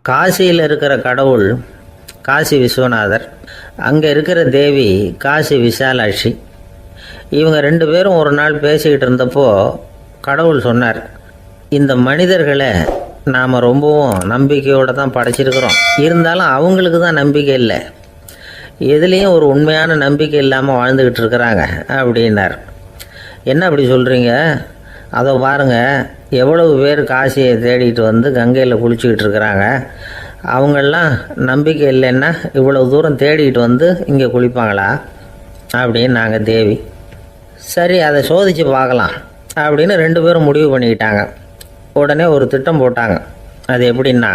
காசியில் இருக்கிற கடவுள் காசி விஸ்வநாதர், அங்கே இருக்கிற தேவி காசி விசாலாட்சி. இவங்க ரெண்டு பேரும் ஒரு நாள் பேசிக்கிட்டு இருந்தப்போ கடவுள் சொன்னார், இந்த மனிதர்களை நாம் ரொம்பவும் நம்பிக்கையோடு தான் படைச்சிருக்கிறோம், இருந்தாலும் அவங்களுக்கு தான் நம்பிக்கை இல்லை, எதுலேயும் ஒரு உண்மையான நம்பிக்கை இல்லாமல் வாழ்ந்துக்கிட்டு இருக்கிறாங்க அப்படின்னார். என்ன அப்படி சொல்கிறீங்க? அதை பாருங்கள், எவ்வளவு பேர் காசியை தேடிட்டு வந்து கங்கையில் குளிச்சுக்கிட்டு இருக்கிறாங்க, அவங்களெலாம் நம்பிக்கை இல்லைன்னா இவ்வளவு தூரம் தேடிட்டு வந்து இங்கே குளிப்பாங்களா அப்படின்னு நாங்கள் தேவி. சரி, அதை சோதித்து பார்க்கலாம் அப்படின்னு ரெண்டு பேரும் முடிவு பண்ணிக்கிட்டாங்க. உடனே ஒரு திட்டம் போட்டாங்க. அது எப்படின்னா,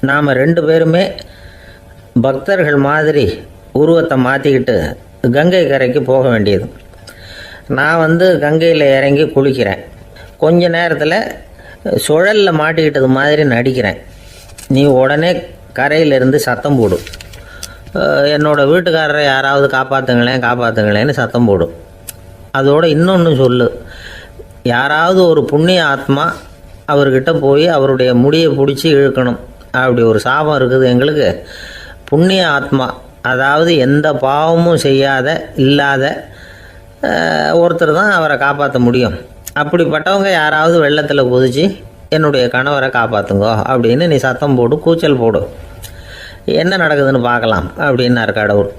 நாம் ரெண்டு பேருமே பக்தர்கள் மாதிரி உருவத்தை மாற்றிக்கிட்டு கங்கை கரைக்கு போக வேண்டியது. நான் வந்து கங்கையில் இறங்கி குளிக்கிறேன், கொஞ்ச நேரத்தில் சுழலில் மாட்டிக்கிட்டது மாதிரி நடிக்கிறேன். நீ உடனே கரையிலேருந்து சத்தம் போடும், என்னோடய வீட்டுக்காரரை யாராவது காப்பாற்றுங்களேன்னு சத்தம் போடும். அதோடு இன்னொன்று சொல்லு, யாராவது ஒரு புண்ணிய ஆத்மா அவர்கிட்ட போய் அவருடைய முடியை பிடிச்சி இழுக்கணும், அப்படி ஒரு சாபம் இருக்குது எங்களுக்கு. புண்ணிய ஆத்மா, அதாவது எந்த பாவமும் செய்யாத இல்லாத ஒருத்தர் தான் அவரை காப்பாற்ற முடியும். அப்படிப்பட்டவங்க யாராவது வெள்ளத்தில் குதித்து என்னுடைய கணவரை காப்பாற்றுங்கோ அப்படின்னு நீ சத்தம் போடு, கூச்சல் போடு, என்ன நடக்குதுன்னு பார்க்கலாம் அப்படின்னார் கடவுள்.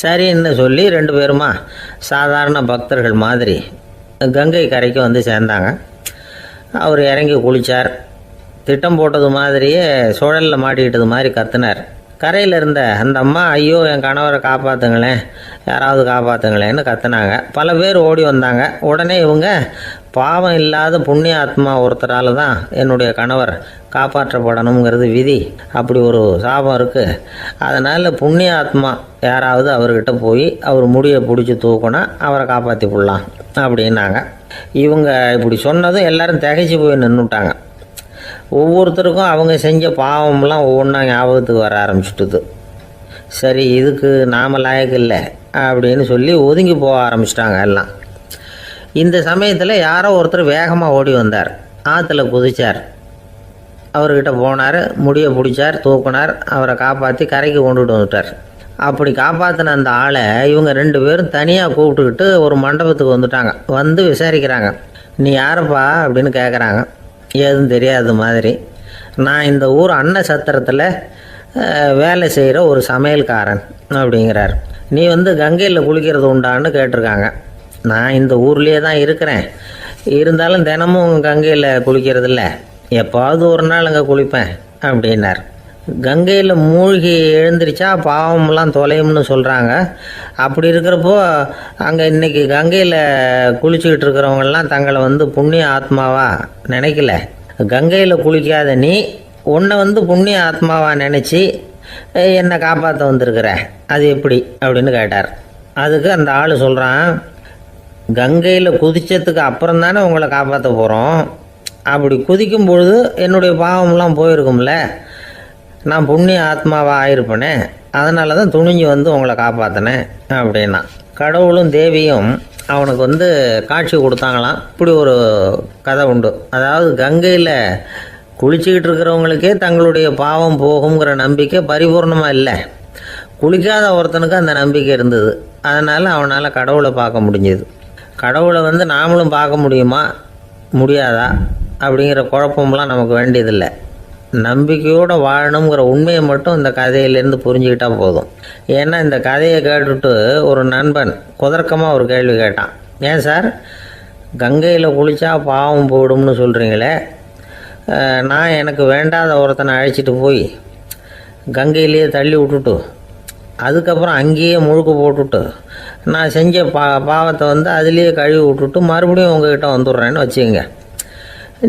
சரின்னு சொல்லி ரெண்டு பேருமா சாதாரண பக்தர்கள் மாதிரி கங்கை கரைக்கு வந்து சேர்ந்தாங்க. அவர் இறங்கி குளித்தார். திட்டம் போட்டது மாதிரியே சுழலில் மாட்டிக்கிட்டது மாதிரி கத்துனார். கரையில் இருந்த அந்த அம்மா, ஐயோ என் கணவரை காப்பாற்றுங்களேன், யாராவது காப்பாற்றுங்களேன்னு கத்துனாங்க. பல பேர் ஓடி வந்தாங்க. உடனே இவங்க, பாவம் இல்லாத புண்ணிய ஆத்மா ஒருத்தரால் தான் என்னுடைய கணவர் காப்பாற்றப்படணுங்கிறது விதி, அப்படி ஒரு சாபம் இருக்குது, அதனால் புண்ணிய ஆத்மா யாராவது அவர்கிட்ட போய் அவர் முடியை பிடிச்சி தூக்குனா அவரை காப்பாற்றி விடலாம் அப்படின்னாங்க. இவங்க இப்படி சொன்னதும் எல்லாரும் திகைச்சு போய் நின்றுட்டாங்க. ஒவ்வொருத்தருக்கும் அவங்க செஞ்ச பாவம்லாம் ஒவ்வொன்றா ஞாபகத்துக்கு வர ஆரம்பிச்சுட்டுது. சரி, இதுக்கு நாம் லாயக்கு இல்லை அப்படின்னு சொல்லி ஒதுங்கி போக ஆரம்பிச்சிட்டாங்க எல்லாம். இந்த சமயத்தில் யாரோ ஒருத்தர் வேகமாக ஓடி வந்தார், ஆற்றுல குதித்தார். அவர்கிட்ட போனார், முடியை பிடிச்சார், தூக்குனார், அவரை காப்பாற்றி கரைக்கு கொண்டுட்டு வந்துட்டார். அப்படி காப்பாற்றின அந்த ஆளை இவங்க ரெண்டு பேரும் தனியாக கூப்பிட்டுக்கிட்டு ஒரு மண்டபத்துக்கு வந்துட்டாங்க. வந்து விசாரிக்கிறாங்க. நீ யாரப்பா அப்படின்னு கேட்குறாங்க. ஏதும் தெரியாத மாதிரி. நான் இந்த ஊர் அன்ன சத்திரத்தில் வேலை செய்கிற ஒரு சமையல்காரன் அப்படிங்கிறார். நீ வந்து கங்கையில் குளிக்கிறது உண்டான்னு கேட்டிருக்காங்க. நான் இந்த ஊர்லேயே தான் இருக்கிறேன், இருந்தாலும் தினமும் கங்கையில் குளிக்கிறதில்ல, எப்பாவது ஒரு நாள் அங்கே குளிப்பேன் அப்படின்னார். கங்கையில் மூழ்கி எழுந்திரிச்சா பாவம்லாம் தொலையும்னு சொல்கிறாங்க. அப்படி இருக்கிறப்போ அங்கே இன்றைக்கி கங்கையில் குளிச்சுக்கிட்டு இருக்கிறவங்கெல்லாம் தங்களை வந்து புண்ணிய ஆத்மாவாக நினைக்கல. கங்கையில் குளிக்காத நீ உன்னை வந்து புண்ணிய ஆத்மாவாக நினச்சி என்னை காப்பாற்ற வந்திருக்கிற, அது எப்படி அப்படின்னு கேட்டார். அதுக்கு அந்த ஆள் சொல்கிறான், கங்கையில் குதித்ததுக்கு அப்புறம் தானே உங்களை காப்பாற்ற போகிறோம், அப்படி குதிக்கும் பொழுது என்னுடைய பாவம்லாம் போயிருக்கும்ல, நான் புண்ணிய ஆத்மாவாக ஆயிருப்பேனே, அதனால தான் துணிஞ்சு வந்து உங்களை காப்பாற்றினேன் அப்படின்னா. கடவுளும் தேவியும் அவனுக்கு வந்து காட்சி கொடுத்தாங்களாம். இப்படி ஒரு கதை உண்டு. அதாவது கங்கையில் குளிச்சுக்கிட்டு இருக்கிறவங்களுக்கே தங்களுடைய பாவம் போகுங்கிற நம்பிக்கை பரிபூர்ணமாக இல்லை, குளிக்காத ஒருத்தனுக்கு அந்த நம்பிக்கை இருந்தது. அதனால் அவனால் கடவுளை பார்க்க முடிஞ்சது. கடவுளை வந்து நாமளும் பார்க்க முடியுமா முடியாதா அப்படிங்கிற குழப்பம்லாம் நமக்கு வேண்டியதில்லை. நம்பிக்கையோடு வாழணுங்கிற உண்மையை மட்டும் இந்த கதையிலேருந்து புரிஞ்சுக்கிட்டால் போதும். ஏன்னா இந்த கதையை கேட்டுட்டு ஒரு நண்பன் குதர்க்கமாக ஒரு கேள்வி கேட்டான். ஏன் சார், கங்கையில் குளித்தா பாவம் போயிடும்னு சொல்கிறீங்களே, நான் எனக்கு வேண்டாத ஒருத்தனை அழைச்சிட்டு போய் கங்கையிலேயே தள்ளி விட்டுட்டு அதுக்கப்புறம் அங்கேயே முழுக்க போட்டுட்டு நான் செஞ்ச பாவத்தை வந்து அதுலேயே கழுவி விட்டுட்டு மறுபடியும் உங்ககிட்ட வந்துடுறேன்னு வச்சுக்கோங்க,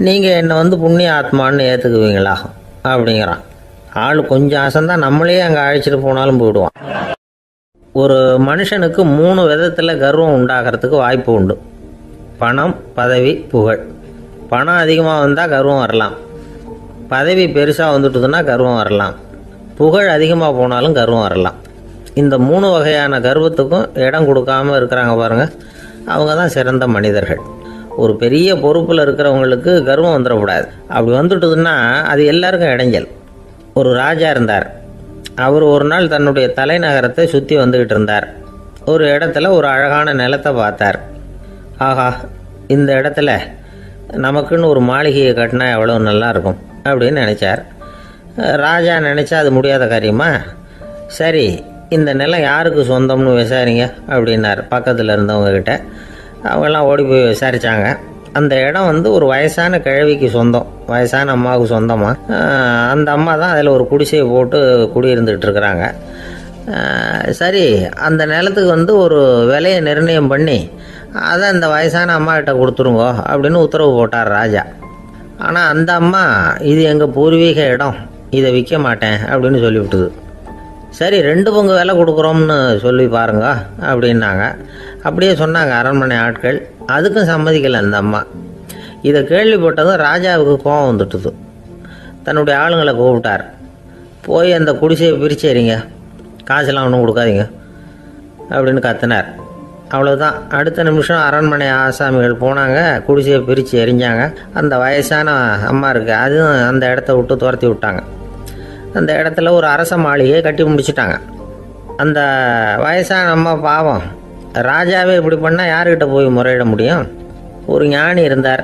நீங்கள் என்னை வந்து புண்ணிய ஆத்மான்னு ஏற்றுக்குவீங்களா அப்படிங்கிறான். ஆள் கொஞ்சம் அசந்தான் நம்மளே அங்கே அழைச்சிட்டு போனாலும் போயிடுவான். ஒரு மனுஷனுக்கு 3 விதத்தில் கர்வம் உண்டாகிறதுக்கு வாய்ப்பு உண்டு. பணம், பதவி, புகழ். பணம் அதிகமாக வந்தால் கர்வம் வரலாம், பதவி பெருசாக வந்துட்டுதுன்னா கர்வம் வரலாம், புகழ் அதிகமாக போனாலும் கர்வம் வரலாம். இந்த 3 வகையான கர்வத்துக்கும் இடம் கொடுக்காமல் இருக்கிறாங்க பாருங்கள், அவங்க தான் சிறந்த மனிதர்கள். ஒரு பெரிய பொறுப்பில் இருக்கிறவங்களுக்கு கர்வம் வந்துடக்கூடாது. அப்படி வந்துட்டுதுன்னா அது எல்லாருக்கும் இடைஞ்சல். ஒரு ராஜா இருந்தார். அவர் ஒரு நாள் தன்னுடைய தலைநகரத்தை சுற்றி வந்துக்கிட்டு இருந்தார். ஒரு இடத்துல ஒரு அழகான நிலத்தை பார்த்தார். ஆஹா, இந்த இடத்துல நமக்குன்னு ஒரு மாளிகையை கட்டினா எவ்வளோ நல்லா இருக்கும் அப்படின்னு நினச்சார். ராஜா நினச்சா அது முடியாத காரியமா? சரி, இந்த நிலம் யாருக்கு சொந்தம்னு விசாரிங்க அப்படின்னார் பக்கத்தில் இருந்தவங்கக்கிட்ட. அவங்கெல்லாம் ஓடி போய் விசாரித்தாங்க. அந்த இடம் ஒரு வயசான கிழவிக்கு சொந்தம், வயசான அம்மாவுக்கு சொந்தமாக. அந்த அம்மா தான் அதில் ஒரு குடிசையை போட்டு குடியிருந்துகிட்டு இருக்கிறாங்க. சரி, அந்த நிலத்துக்கு ஒரு விலையை நிர்ணயம் பண்ணி அதை அந்த வயசான அம்மாக்கிட்ட கொடுத்துருங்கோ அப்படின்னு உத்தரவு போட்டார் ராஜா. ஆனால் அந்த அம்மா இது எங்கள் பூர்வீக இடம், இதை விற்க மாட்டேன் அப்படின்னு சொல்லிவிட்டுது. சரி, 2 பங்கு விலை கொடுக்குறோம்னு சொல்லி பாருங்க அப்படின்னாங்க. அப்படியே சொன்னாங்க அரண்மனை ஆட்கள். அதுக்கும் சம்மதிக்கலை அந்த அம்மா. இதை கேள்விப்பட்டதும் ராஜாவுக்கு கோபம் வந்துட்டுது. தன்னுடைய ஆளுங்களை கூப்பிட்டார். போய் அந்த குடிசையை பிரித்து எறிங்க, காசெல்லாம் ஒன்றும் கொடுக்காதீங்க அப்படின்னு கத்தினார். அவ்வளோதான். அடுத்த நிமிஷம் அரண்மனை ஆசாமிகள் போனாங்க, குடிசையை பிரித்து எரிஞ்சாங்க. அந்த வயசான அம்மா இருக்கு, அதுவும் அந்த இடத்த விட்டு துரத்தி விட்டாங்க. அந்த இடத்துல ஒரு அரச மாளிகையை கட்டி முடிச்சிட்டாங்க. அந்த வயசான அம்மா பாவம், ராஜாவே இப்படி பண்ணால் யார்கிட்ட போய் முறையிட முடியும்? ஒரு ஞானி இருந்தார்,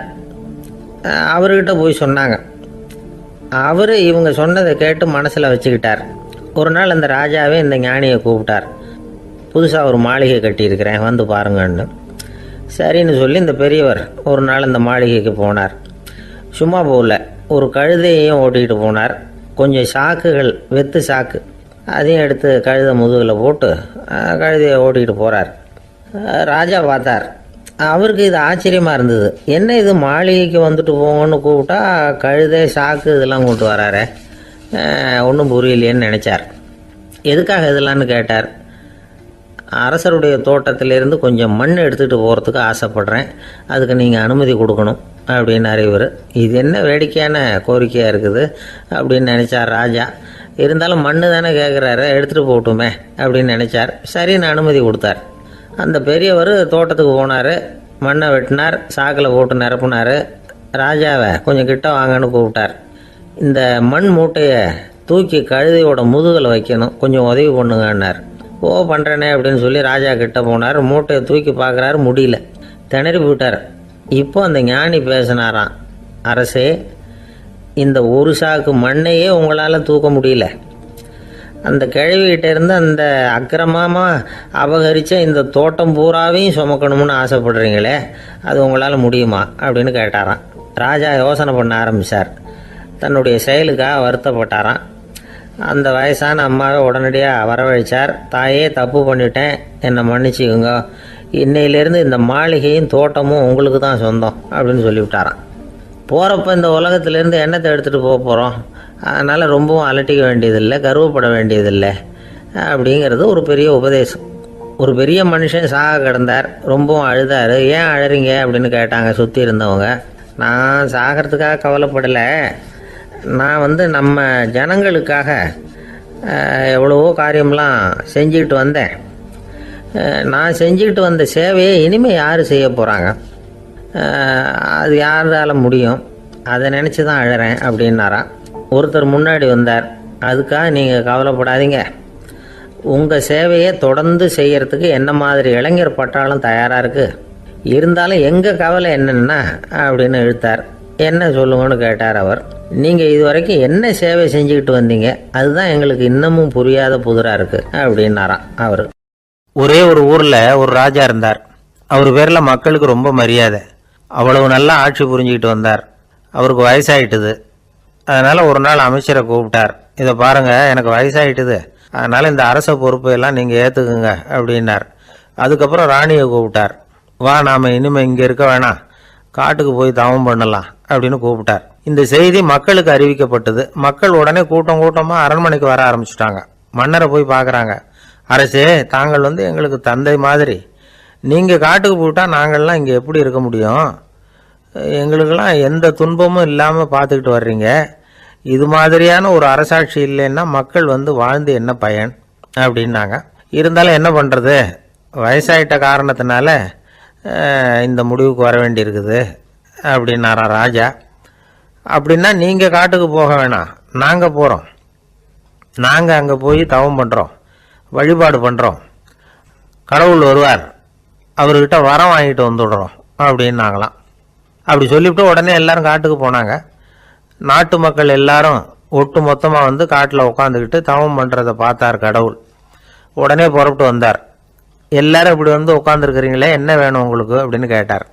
அவர்கிட்ட போய் சொன்னாங்க. அவர் இவங்க சொன்னதை கேட்டு மனசில் வச்சுக்கிட்டார். ஒரு நாள் அந்த ராஜாவே இந்த ஞானியை கூப்பிட்டார். புதுசாக ஒரு மாளிகை கட்டியிருக்கிறேன், வந்து பாருங்கன்னு. சரின்னு சொல்லி இந்த பெரியவர் ஒரு நாள் இந்த மாளிகைக்கு போனார். சும்மா போகல, ஒரு கழுதையையும் ஓட்டிகிட்டு போனார். கொஞ்சம் சாக்குகள், வெத்து சாக்கு, அதையும் எடுத்து கழுதை முதுகில் போட்டு கழுதையை ஓட்டிகிட்டு போகிறார். ராஜா பார்த்தார். அவருக்கு இது ஆச்சரியமாக இருந்தது. என்ன இது, மாளிகைக்கு வந்துட்டு போங்கன்னு கூப்பிட்டா கழுதை சாக்கு இதெல்லாம் கொண்டு வராரு, ஒன்றும் புரியலையேன்னு நினச்சார். எதுக்காக இதெல்லாம்னு கேட்டார். அரசருடைய தோட்டத்திலேருந்து கொஞ்சம் மண் எடுத்துகிட்டு போகிறதுக்கு ஆசைப்பட்றேன், அதுக்கு நீங்கள் அனுமதி கொடுக்கணும் அப்படின்னாரு இவர். இது என்ன வேடிக்கையான கோரிக்கையாக இருக்குது அப்படின்னு நினச்சார் ராஜா. இருந்தாலும் மண்ணு தானே கேட்குறாரு, எடுத்துகிட்டு போகட்டுமே அப்படின்னு நினச்சார். சரின்னு அனுமதி கொடுத்தார். அந்த பெரியவர் தோட்டத்துக்கு போனார், மண்ணை வெட்டினார், சாக்கில் போட்டு நிரப்புனார். ராஜாவை கொஞ்சம் கிட்ட வாங்கன்னு கூப்பிட்டார். இந்த மண் மூட்டையை தூக்கி கழுதையோட முதுகில் வைக்கணும், கொஞ்சம் உதவி பண்ணுங்கன்னார். ஓ, பண்ணுறேனே அப்படின்னு சொல்லி ராஜா கிட்ட போனார். மூட்டையை தூக்கி பார்க்குறாரு, முடியல, திணறி போயிட்டார். இப்போ அந்த ஞானி பேசினாராம். அரசே, இந்த ஒரு சாக்கு மண்ணையே உங்களால் தூக்க முடியல, அந்த கிழவிகிட்ட இருந்து அந்த அக்கிரமமாக அபகரித்த இந்த தோட்டம் பூராவையும் சுமக்கணும்னு ஆசைப்படுறீங்களே, அது உங்களால் முடியுமா அப்படின்னு கேட்டாராம். ராஜா யோசனை பண்ண ஆரம்பித்தார். தன்னுடைய செயலுக்காக வருத்தப்பட்டாராம். அந்த வயசான அம்மாவை உடனடியாக வரவழைச்சார். தாயே, தப்பு பண்ணிட்டேன், என்னை மன்னிச்சுக்குங்க, இன்னையிலேருந்து இந்த மாளிகையும் தோட்டமும் உங்களுக்கு தான் சொந்தம் அப்படின்னு சொல்லிவிட்டாராம். போகிறப்ப இந்த உலகத்திலேருந்து எண்ணத்தை எடுத்துகிட்டு போக போகிறோம், அதனால் ரொம்பவும் அலட்டிக்க வேண்டியதில்லை, கர்வப்பட வேண்டியதில்லை அப்படிங்கிறது ஒரு பெரிய உபதேசம். ஒரு பெரிய மனுஷன் சாக கிடந்தார், ரொம்பவும் அழுதார். ஏன் அழறீங்க அப்படின்னு கேட்டாங்க சுற்றி இருந்தவங்க. நான் சாகிறதுக்காக கவலைப்படலை, நான் நம்ம ஜனங்களுக்காக எவ்வளவோ காரியம்லாம் செஞ்சுக்கிட்டு வந்தேன். நான் செஞ்சுக்கிட்டு வந்த சேவையை இனிமேல் யார் செய்ய போகிறாங்க, அது யாரால் முடியும், அதை நினச்சி தான் அழறேன் அப்படின்னாராம். ஒருத்தர் முன்னாடி வந்தார். அதுக்காக நீங்கள் கவலைப்படாதீங்க, உங்கள் சேவையை தொடர்ந்து செய்கிறதுக்கு என்ன மாதிரி இளைஞர் பட்டாளம் தயாராக இருக்குது, இருந்தாலும் எங்கள் கவலை என்னென்னா அப்படின்னு இழுத்தார். என்ன சொல்லுங்கன்னு கேட்டார் அவர். நீங்கள் இது வரைக்கும் என்ன சேவை செஞ்சுக்கிட்டு வந்தீங்க, அதுதான் எங்களுக்கு இன்னமும் புரியாத புதிராக இருக்குது அப்படின்னாராம் அவர். ஒரே ஒரு ஊரில் ஒரு ராஜா இருந்தார். அவர் பேரில் மக்களுக்கு ரொம்ப மரியாதை. அவ்வளவு நல்லா ஆட்சி புரிஞ்சுக்கிட்டு வந்தார். அவருக்கு வயசாயிட்டுது. அதனால் ஒரு நாள் அமைச்சரை கூப்பிட்டார். இதை பாருங்கள், எனக்கு வயசாயிட்டுது, அதனால் இந்த அரச பொறுப்பையெல்லாம் நீங்கள் ஏற்றுக்குங்க அப்படின்னார். அதுக்கப்புறம் ராணியை கூப்பிட்டார். வா, நாம் இனிமேல் இங்கே இருக்க வேணாம், காட்டுக்கு போய் தவம் பண்ணலாம் அப்படின்னு கூப்பிட்டார். இந்த செய்தி மக்களுக்கு அறிவிக்கப்பட்டது. மக்கள் உடனே கூட்டம் கூட்டமாக அரண்மனைக்கு வர ஆரம்பிச்சுட்டாங்க. மன்னரை போய் பார்க்குறாங்க. அரசே, தாங்கள் எங்களுக்கு தந்தை மாதிரி, நீங்கள் காட்டுக்கு போயிட்டால் நாங்கள்லாம் இங்கே எப்படி இருக்க முடியும், எங்களுக்கெல்லாம் எந்த துன்பமும் இல்லாமல் பார்த்துக்கிட்டு வர்றீங்க, இது மாதிரியான ஒரு அரசாட்சி இல்லைன்னா மக்கள் வாழ்ந்து என்ன பயன் அப்படின்னாங்க. இருந்தாலும் என்ன பண்ணுறது, வயசாயிட்ட காரணத்தினால இந்த முடிவுக்கு வர வேண்டியிருக்குது அப்படின்னாரா ராஜா. அப்படின்னா நீங்கள் காட்டுக்கு போக வேணாம், நாங்கள் போகிறோம். நாங்கள் அங்கே போய் தவம் பண்ணுறோம், வழிபாடு பண்ணுறோம். கடவுள் வருவார், அவர்கிட்ட வரம் வாங்கிட்டு வந்துடுறோம் அப்படின்னாங்களாம். அப்படி சொல்லிவிட்டு உடனே எல்லாரும் காட்டுக்கு போனாங்க. நாட்டு மக்கள் எல்லாரும் ஒட்டு மொத்தமாக வந்து காட்டில் உட்காந்துக்கிட்டு தவம் பண்ணுறதை பார்த்தார் கடவுள். உடனே புறப்பட்டு வந்தார். எல்லாரும் இப்படி வந்து உட்காந்துருக்கிறீங்களே, என்ன வேணும் உங்களுக்கு அப்படின்னு கேட்டார்.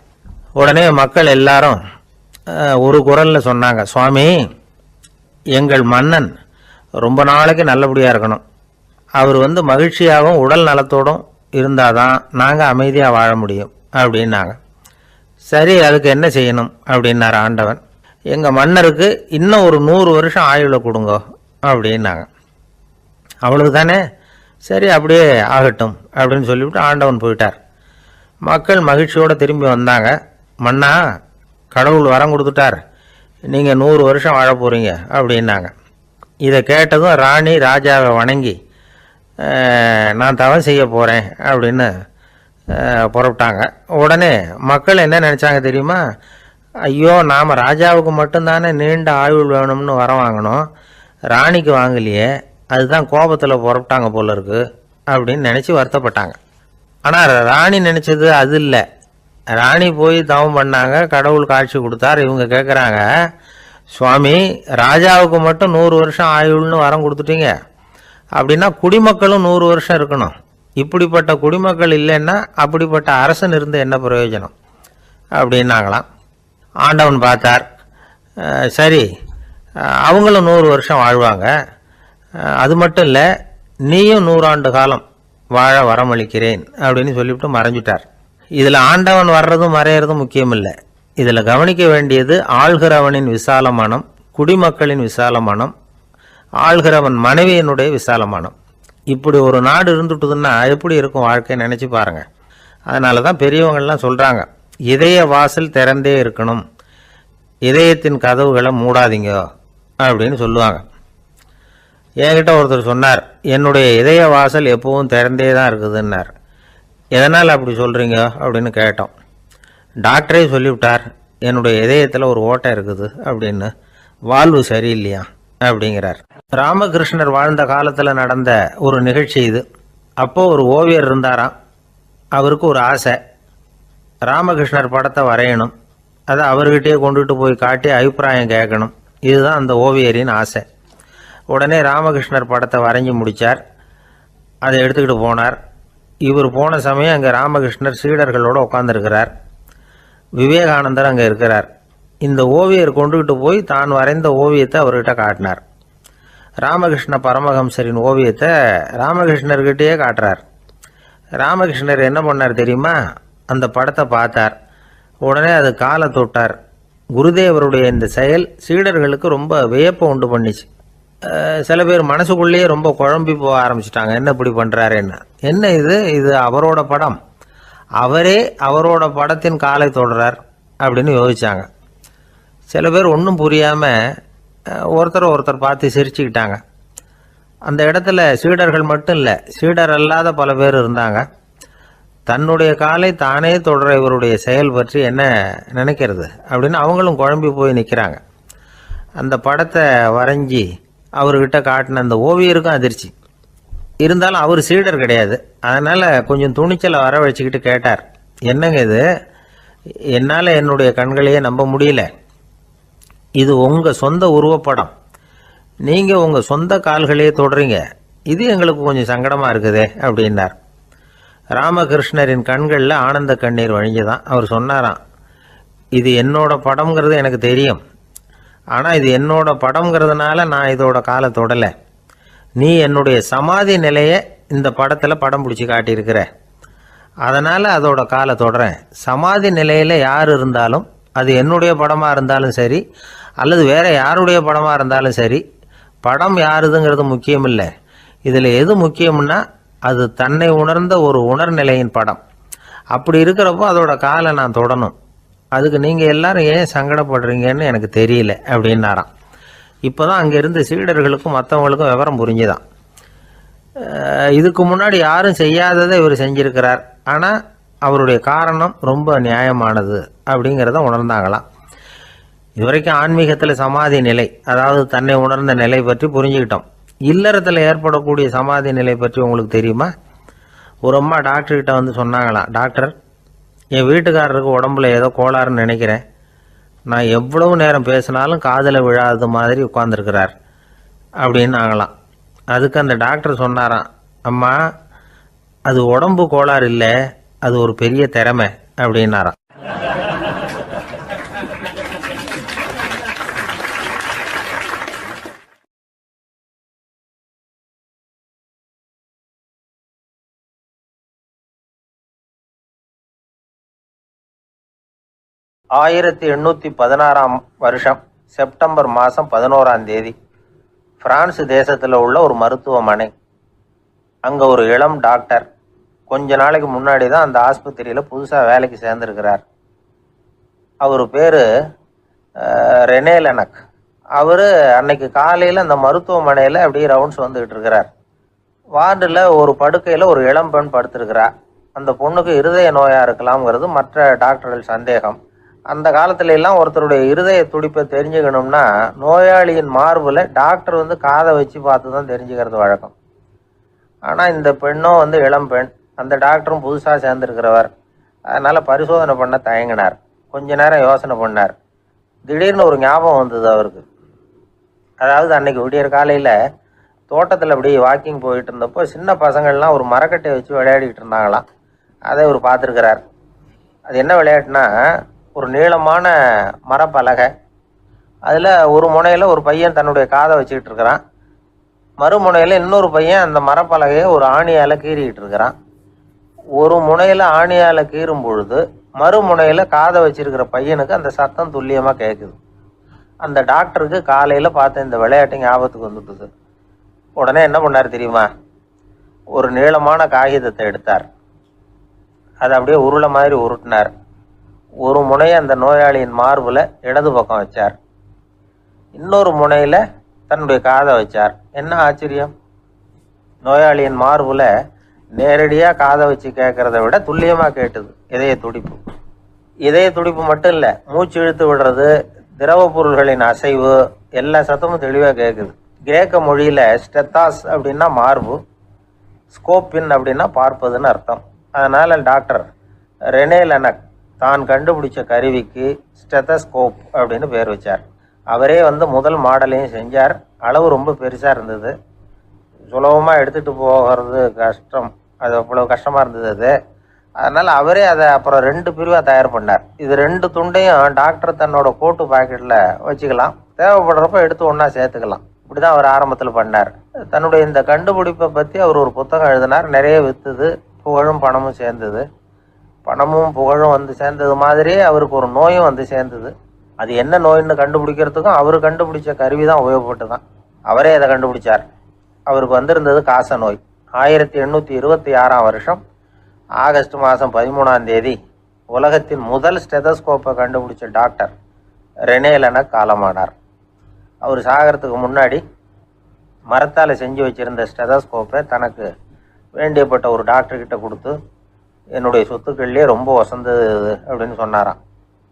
உடனே மக்கள் எல்லாரும் ஒரு குரலில் சொன்னாங்க, சுவாமி, எங்கள் மன்னன் ரொம்ப நாளைக்கு நல்லபடியாக இருக்கணும். அவர் வந்து மகிழ்ச்சியாகவும் உடல் நலத்தோடும் இருந்தால் தான் நாங்கள் அமைதியாக வாழ முடியும் அப்படின்னாங்க. சரி, அதுக்கு என்ன செய்யணும் அப்படின்னார் ஆண்டவன். எங்கள் மன்னருக்கு இன்னும் ஒரு 100 வருஷம் ஆயுளை கொடுங்க அப்படின்னாங்க. அவ்வளவு தானே, சரி அப்படியே ஆகட்டும் அப்படின்னு சொல்லிவிட்டு ஆண்டவன் போயிட்டார். மக்கள் மகிழ்ச்சியோடு திரும்பி வந்தாங்க. மன்னா, கடவுள் வரம் கொடுத்துட்டார், நீங்கள் 100 வருஷம் வாழ போகிறீங்க அப்படின்னாங்க. இதை கேட்டதும் ராணி ராஜாவை வணங்கி நான் தவம் செய்ய போகிறேன் அப்படின்னு புறப்பட்டாங்க. உடனே மக்கள் என்ன நினச்சாங்க தெரியுமா? ஐயோ, நாம் ராஜாவுக்கு மட்டும்தானே நீண்ட ஆயுள் வேணும்னு வரம் வாங்கினோம், ராணிக்கு வாங்கலையே, அதுதான் கோபத்தில் புறப்பட்டாங்க போல இருக்கு அப்படின்னு நினச்சி வருத்தப்பட்டாங்க. ஆனால் ராணி நினச்சது அது இல்லை. ராணி போய் தவம் பண்ணாங்க, கடவுள் காட்சி கொடுத்தார். இவங்க கேட்குறாங்க, சுவாமி, ராஜாவுக்கு மட்டும் 100 வருஷம் ஆயுள்னு வரம் கொடுத்துட்டீங்க, அப்படின்னா குடிமக்களும் 100 வருஷம் இருக்கணும். இப்படிப்பட்ட குடிமக்கள் இல்லைன்னா அப்படிப்பட்ட அரசன் இருந்து என்ன பிரயோஜனம் அப்படின்னாங்களாம். ஆண்டவன் பார்த்தார், சரி அவங்களும் 100 வருஷம் வாழ்வாங்க, அது மட்டும் இல்லை, நீயும் 100 ஆண்டு காலம் வாழ வரமளிக்கிறேன் அப்படின்னு சொல்லிவிட்டு மறைஞ்சிட்டார். இதில் ஆண்டவன் வர்றதும் மறையிறதும் முக்கியம் இல்லை. இதில் கவனிக்க வேண்டியது ஆள்கிறவனின் விசால மனம், குடிமக்களின் விசால மனம், ஆள்கிறவன் மனைவியினுடைய விசால மனம். இப்படி ஒரு நாடு இருந்துட்டுதுன்னா எப்படி இருக்கும் வாழ்க்கை நினச்சி பாருங்கள். அதனால தான் பெரியவங்கள்லாம் சொல்கிறாங்க, இதய வாசல் திறந்தே இருக்கணும், இதயத்தின் கதவுகளை மூடாதீங்க அப்படின்னு சொல்லுவாங்க. என்கிட்ட ஒருத்தர் சொன்னார், என்னுடைய இதய வாசல் எப்பவும் திறந்தே தான் இருக்குதுன்னார். எதனால் அப்படி சொல்கிறீங்க அப்படின்னு கேட்டோம். டாக்டரே சொல்லிவிட்டார், என்னுடைய இதயத்தில் ஒரு ஓட்டை இருக்குது அப்படின்னு, வாழ்வு சரியில்லையா அப்படிங்கிறார். ராமகிருஷ்ணர் வாழ்ந்த காலத்தில் நடந்த ஒரு நிகழ்ச்சி இது. அப்போது ஒரு ஓவியர் இருந்தாராம். அவருக்கு ஒரு ஆசை, ராமகிருஷ்ணர் படத்தை வரையணும், அதை அவர்கிட்டயே கொண்டுட்டு போய் காட்டி அபிப்பிராயம் கேட்கணும். இதுதான் அந்த ஓவியரின் ஆசை. உடனே ராமகிருஷ்ணர் படத்தை வரைஞ்சி முடித்தார். அதை எடுத்துக்கிட்டு போனார். இவர் போன சமயம் அங்கே ராமகிருஷ்ணர் சீடர்களோடு உட்காந்துருக்கிறார். விவேகானந்தர் அங்கே இருக்கிறார். இந்த ஓவியர் கொண்டுகிட்டு போய் தான் வரைந்த ஓவியத்தை அவர்கிட்ட காட்டினார். ராமகிருஷ்ண பரமஹம்சரின் ஓவியத்தை ராமகிருஷ்ணர்கிட்டயே காட்டுறார். ராமகிருஷ்ணர் என்ன பண்ணார் தெரியுமா? அந்த படத்தை பார்த்தார். உடனே அது காலை தொட்டார். குருதேவருடைய இந்த செயல் சீடர்களுக்கு ரொம்ப வியப்பை உண்டு பண்ணிச்சு. சில பேர் மனசுக்குள்ளேயே ரொம்ப குழம்பி போக ஆரம்பிச்சிட்டாங்க, என்ன இப்படி பண்ணுறாருன்னு. என்ன இது அவரோட படம், அவரே அவரோட படத்தின் காலை தொடுறார் அப்படின்னு யோசித்தாங்க. சில பேர் ஒன்றும் புரியாமல் ஒருத்தர் பார்த்து சிரிச்சுக்கிட்டாங்க. அந்த இடத்துல சீடர்கள் மட்டும் இல்லை, சீடர் அல்லாத பல பேர் இருந்தாங்க. தன்னுடைய காலை தானே தொடர இவருடைய செயல் பற்றி என்ன நினைக்கிறது அப்படின்னு அவங்களும் குழம்பி போய் நிற்கிறாங்க. அந்த படத்தை வரைஞ்சி அவர்கிட்ட காட்டின அந்த ஓவியருக்கும் அதிர்ச்சி. இருந்தாலும் அவர் சீடர் கிடையாது. அதனால் கொஞ்சம் துணிச்சலை வர வச்சுக்கிட்டு கேட்டார், என்னங்க இது, என்னால் என்னுடைய கண்களையே நம்ப முடியல, இது உங்கள் சொந்த உருவப்படம், நீங்கள் உங்கள் சொந்த கால்களையே தொடுறீங்க, இது எங்களுக்கு கொஞ்சம் சங்கடமாக இருக்குதே அப்படின்னார். ராமகிருஷ்ணரின் கண்களில் ஆனந்த கண்ணீர் வழிஞ்சுதான். அவர் சொன்னாராம், இது என்னோட படம்ங்கிறது எனக்கு தெரியும், ஆனால் இது என்னோட படம்ங்கிறதுனால நான் இதோட காலை தொடலை. நீ என்னுடைய சமாதி நிலையை இந்த படத்தில் படம் பிடிச்சி காட்டியிருக்கிற, அதனால் அதோட காலை தொடறேன். சமாதி நிலையில் யார் இருந்தாலும், அது என்னுடைய படமாக இருந்தாலும் சரி அல்லது வேறு யாருடைய படமாக இருந்தாலும் சரி, படம் யாருதுங்கிறது முக்கியம் இல்லை. இதில் எது முக்கியம்னா அது தன்னை உணர்ந்த ஒரு உணர்நிலையின் படம். அப்படி இருக்கிறப்போ அதோட காலை நான் தொடணும். அதுக்கு நீங்கள் எல்லாரும் ஏன் சங்கடப்படுறீங்கன்னு எனக்கு தெரியல அப்படின்னாராம். இப்போ தான் அங்கேருந்து சீடர்களுக்கும் மற்றவங்களுக்கும் விவரம் புரிஞ்சுதான். இதுக்கு முன்னாடி யாரும் செய்யாததை இவர் செஞ்சிருக்கிறார். ஆனால் அவருடைய காரணம் ரொம்ப நியாயமானது அப்படிங்கிறத உணர்ந்தாங்களாம். இதுவரைக்கும் ஆன்மீகத்தில் சமாதி நிலை, அதாவது தன்னை உணர்ந்த நிலை பற்றி புரிஞ்சுக்கிட்டோம். இல்லறத்தில் ஏற்படக்கூடிய சமாதி நிலை பற்றி உங்களுக்கு தெரியுமா? ஒரு அம்மா டாக்டர்கிட்ட வந்து சொன்னாங்களாம், டாக்டர், என் வீட்டுக்காரருக்கு உடம்புல ஏதோ கோளாறுன்னு நினைக்கிறேன். நான் எவ்வளவு நேரம் பேசினாலும் காதில் விழாத மாதிரி உட்கார்ந்துருக்கிறார் அப்படின்னு ஆகலாம். அதுக்கு அந்த டாக்டர் சொன்னாராம், அம்மா, அது உடம்பு கோளாறு இல்லை, அது ஒரு பெரிய திறமை அப்படின்னாராம். ஆயிரத்தி 816 வருஷம் செப்டம்பர் மாதம் 11ஆம் தேதி பிரான்ஸ் தேசத்தில் உள்ள ஒரு மருத்துவமனை. அங்கே ஒரு இளம் டாக்டர் கொஞ்ச நாளைக்கு முன்னாடி தான் அந்த ஆஸ்பத்திரியில் புதுசாக வேலைக்கு சேர்ந்துருக்கிறார். அவர் பேர் ரெனே லெனக். அவர் அன்னைக்கு காலையில் அந்த மருத்துவமனையில் அப்படியே ரவுண்ட்ஸ் வந்துக்கிட்டு இருக்கிறார். வார்டில் ஒரு படுக்கையில் ஒரு இளம் பெண் படுத்திருக்கிறார். அந்த பொண்ணுக்கு இருதய நோயாக இருக்கலாம்ங்கிறது மற்ற டாக்டர்கள் சந்தேகம். அந்த காலத்துல எல்லாம் ஒருத்தருடைய இருதய துடிப்பை தெரிஞ்சுக்கணும்னா நோயாளியின் மார்பில் டாக்டர் வந்து காதை வச்சு பார்த்து தான் தெரிஞ்சுக்கிறது வழக்கம். ஆனால் இந்த பெண்ணும் வந்து இளம் பெண், அந்த டாக்டரும் புதுசாக சேர்ந்துருக்கிறவர். அதனால் பரிசோதனை பண்ண தயங்கினார். கொஞ்ச நேரம் யோசனை பண்ணார். திடீர்னு ஒரு ஞாபகம் வந்தது அவருக்கு. அதாவது அன்னைக்கு விடியற் காலையில் தோட்டத்தில் அப்படி வாக்கிங் போயிட்டு இருந்தப்போ சின்ன பசங்கள்லாம் ஒரு மரக்கட்டையை வச்சு விளையாடிட்டு இருந்தாங்களாம். அதை இவர் பார்த்துருக்கிறார். அது என்ன விளையாட்டுனா, ஒரு நீளமான மரப்பலகை, அதில் ஒரு முனையில் ஒரு பையன் தன்னுடைய காதை வச்சுக்கிட்டு இருக்கிறான், மறுமுனையில் இன்னொரு பையன் அந்த மரப்பலகையை ஒரு ஆணியால் கீறிக்கிட்டு இருக்கிறான். ஒரு முனையில் ஆணியால் கீறும் பொழுது மறுமுனையில் காதை வச்சிருக்கிற பையனுக்கு அந்த சத்தம் துல்லியமாக கேட்குது. அந்த டாக்டருக்கு காலையில் பார்த்த இந்த விளையாட்டு ஞாபகத்துக்கு வந்துட்டுது. உடனே என்ன பண்ணார் தெரியுமா? ஒரு நீளமான காகிதத்தை எடுத்தார். அதை அப்படியே உருளை மாதிரி உருட்டினார். ஒரு முனையை அந்த நோயாளியின் மார்பில் இடது பக்கம் வச்சார், இன்னொரு முனையில் தன்னுடைய காதை வச்சார். என்ன ஆச்சரியம்! நோயாளியின் மார்பில் நேரடியாக காதை வச்சு கேட்குறத விட துல்லியமாக கேட்டுது இதய துடிப்பு. இதய துடிப்பு மட்டும் இல்லை, மூச்சு இழுத்து விடுறது, திரவ பொருள்களின் அசைவு, எல்லா சத்தமும் தெளிவாக கேட்குது. கிரேக்க மொழியில் ஸ்டெத்தாஸ் அப்படின்னா மார்பு, ஸ்கோப்பின் அப்படின்னா பார்ப்பதுன்னு அர்த்தம். அதனால் டாக்டர் ரெனே லெனக் தான் கண்டுபிடிச்ச கருவிக்கு ஸ்டெத்தஸ்கோப் அப்படின்னு பேர் வச்சார். அவரே வந்து முதல் மாடலையும் செஞ்சார். அளவு ரொம்ப பெருசாக இருந்தது, சுலபமாக எடுத்துகிட்டு போகிறது கஷ்டம், அது அவ்வளோ கஷ்டமாக இருந்தது அது. அதனால் அவரே அதை அப்புறம் 2 பிரிவாக தயார் பண்ணார். இது 2 துண்டையும் டாக்டர் தன்னோட கோட்டு பாக்கெட்டில் வச்சுக்கலாம், தேவைப்படுறப்ப எடுத்து ஒன்றா சேர்த்துக்கலாம். இப்படி தான் அவர் ஆரம்பத்தில் பண்ணார். தன்னுடைய இந்த கண்டுபிடிப்பை பற்றி அவர் ஒரு புத்தகம் எழுதினார். நிறைய விற்றுது, புகழும் பணமும் சேர்ந்தது. பணமும் புகழும் வந்து சேர்ந்தது மாதிரியே அவருக்கு ஒரு நோயும் வந்து சேர்ந்தது. அது என்ன நோயின்னு கண்டுபிடிக்கிறதுக்கும் அவர் கண்டுபிடிச்ச கருவி தான் உபயோகப்பட்டு தான். அவரே அதை கண்டுபிடிச்சார். அவருக்கு வந்திருந்தது காச நோய். 1826ஆம் வருஷம் ஆகஸ்ட் மாதம் 13ஆம் தேதி உலகத்தின் முதல் ஸ்டெதஸ்கோப்பை கண்டுபிடிச்ச டாக்டர் ரெனே லெனக் காலமானார். அவர் சாகிறதுக்கு முன்னாடி மரத்தால் செஞ்சு வச்சுருந்த ஸ்டெதஸ்கோப்பை தனக்கு வேண்டியப்பட்ட ஒரு டாக்டர்கிட்ட கொடுத்து, என்னுடைய சொத்துக்கள்லேயே ரொம்ப வசந்தது அப்படின்னு சொன்னாராம்.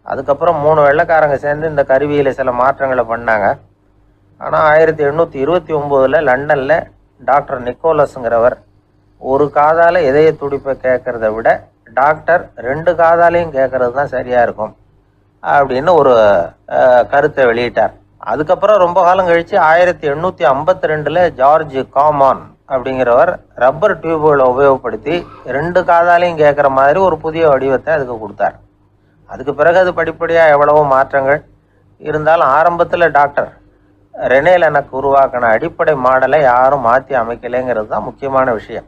அதுக்கப்புறம் 3 வெள்ளைக்காரங்க சேர்ந்து இந்த கருவியில் சில மாற்றங்களை பண்ணாங்க. ஆனால் 1829 லண்டனில் டாக்டர் நிக்கோலஸுங்கிறவர் ஒரு காதால் இதய துடிப்பை கேட்குறத விட டாக்டர் 2 காதாலையும் கேட்குறது தான் சரியாக இருக்கும் அப்படின்னு ஒரு கருத்தை வெளியிட்டார். அதுக்கப்புறம் ரொம்ப காலம் கழித்து 1852 ஜார்ஜ் காமான் அப்படிங்கிறவர் ரப்பர் டியூப்களை உபயோகப்படுத்தி 2 காதாலையும் கேட்குற மாதிரி ஒரு புதிய வடிவத்தை அதுக்கு கொடுத்தார். அதுக்கு பிறகு அது படிப்படியாக எவ்வளவோ மாற்றங்கள் இருந்தாலும் ஆரம்பத்தில் டாக்டர் ரெனே லெனக் உருவாக்கின அடிப்படை மாடலை யாரும் மாற்றி அமைக்கலைங்கிறது தான் முக்கியமான விஷயம்.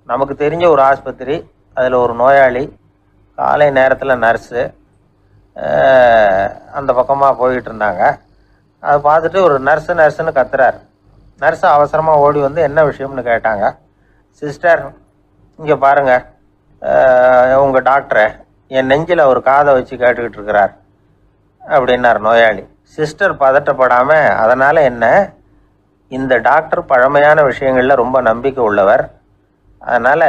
நமக்கு தெரிஞ்ச ஒரு ஆஸ்பத்திரி, அதில் ஒரு நோயாளி, காலை நேரத்தில் நர்ஸு அந்த பக்கமாக போயிட்டு இருந்தாங்க. அதை பார்த்துட்டு ஒரு நர்ஸுன்னு கத்துறார். நர்ஸு அவசரமாக ஓடி வந்து என்ன விஷயம்னு கேட்டாங்க. சிஸ்டர், இங்கே பாருங்கள், உங்கள் டாக்டரை என் நெஞ்சில் ஒரு காதை வச்சு கேட்டுக்கிட்டு இருக்கிறார் அப்படின்னார் நோயாளி. சிஸ்டர் பதட்டப்படாமல், அதனால் என்ன, இந்த டாக்டர் பழமையான விஷயங்களில் ரொம்ப நம்பிக்கை உள்ளவர், அதனால்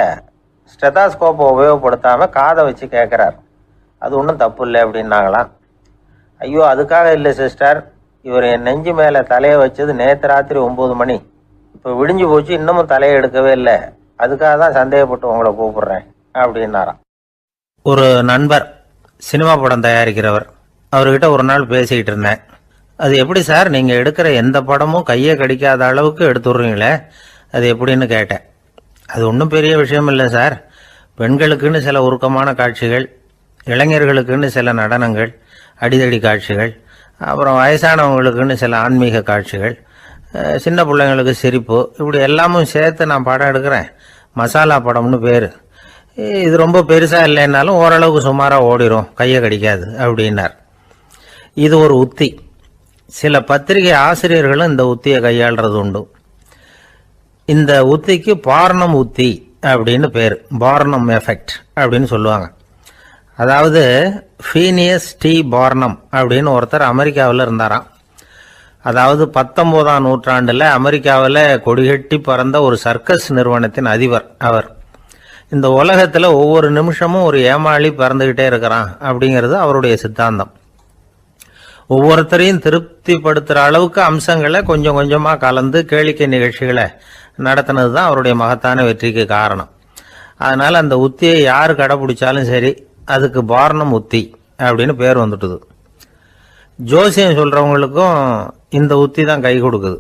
ஸ்டெதாஸ்கோப்பை உபயோகப்படுத்தாமல் காதை வச்சு கேட்குறார். அது ஒன்றும் தப்பு இல்லை அப்படின்னாங்களாம். ஐயோ அதுக்காக இல்லை சிஸ்டர், இவர் என் நெஞ்சு மேலே தலையை வச்சது நேற்று ராத்திரி 9 மணி, இப்போ விடிஞ்சு போச்சு, இன்னமும் தலையை எடுக்கவே இல்லை, அதுக்காக தான் சந்தேகப்பட்டு உங்களை கூப்பிடுறேன் அப்படின்னாராம். ஒரு நண்பர் சினிமா படம் தயாரிக்கிறவர், அவர்கிட்ட ஒரு நாள் பேசிக்கிட்டு இருந்தேன். அது எப்படி சார், நீங்கள் எடுக்கிற எந்த படமும் கையை கடிக்காத அளவுக்கு எடுத்துடுறீங்களே, அது எப்படின்னு கேட்டேன். அது ஒன்றும் பெரிய விஷயம் இல்லை சார், பெண்களுக்குன்னு சில உருக்கமான காட்சிகள், இளைஞர்களுக்குன்னு சில நடனங்கள், அடிதடி காட்சிகள், அப்புறம் வயசானவங்களுக்குன்னு சில ஆன்மீக காட்சிகள், சின்ன பிள்ளைங்களுக்கு சிரிப்பு, இப்படி எல்லாமும் சேர்த்து நான் படம் எடுக்கிறேன். மசாலா படம்னு பேர். இது ரொம்ப பெருசாக இல்லைன்னாலும் ஓரளவுக்கு சுமாராக ஓடிடும், கையை கடிக்காது அப்படின்னார். இது ஒரு உத்தி. சில பத்திரிகை ஆசிரியர்களும் இந்த உத்தியை கையாளுறது உண்டு. இந்த உத்திக்கு பார்னம் உத்தி அப்படின்னு பேர், பார்னம் எஃபெக்ட் அப்படின்னு சொல்லுவாங்க. அதாவது ஃபீனியஸ் டி பார்னம் அப்படின்னு ஒருத்தர் அமெரிக்காவில் இருந்தாராம். அதாவது 19ஆம் நூற்றாண்டில் அமெரிக்காவில் கொடிகட்டி பறந்த ஒரு சர்க்கஸ் நிறுவனத்தின் அதிபர் அவர். இந்த உலகத்தில் ஒவ்வொரு நிமிஷமும் ஒரு ஏமாளி பறந்துக்கிட்டே இருக்கிறான் அப்படிங்கிறது அவருடைய சித்தாந்தம். ஒவ்வொருத்தரையும் திருப்திப்படுத்துகிற அளவுக்கு அம்சங்களை கொஞ்சம் கொஞ்சமாக கலந்து கேளிக்கை நிகழ்ச்சிகளை நடத்தினது தான் அவருடைய மகத்தான வெற்றிக்கு காரணம். அதனால் அந்த உத்தியை யார் கடைப்பிடிச்சாலும் சரி, அதுக்கு பார்னம் உத்தி அப்படின்னு பேர் வந்துட்டுது. ஜோசியம் சொல்கிறவங்களுக்கும் இந்த உத்தி தான் கை கொடுக்குது.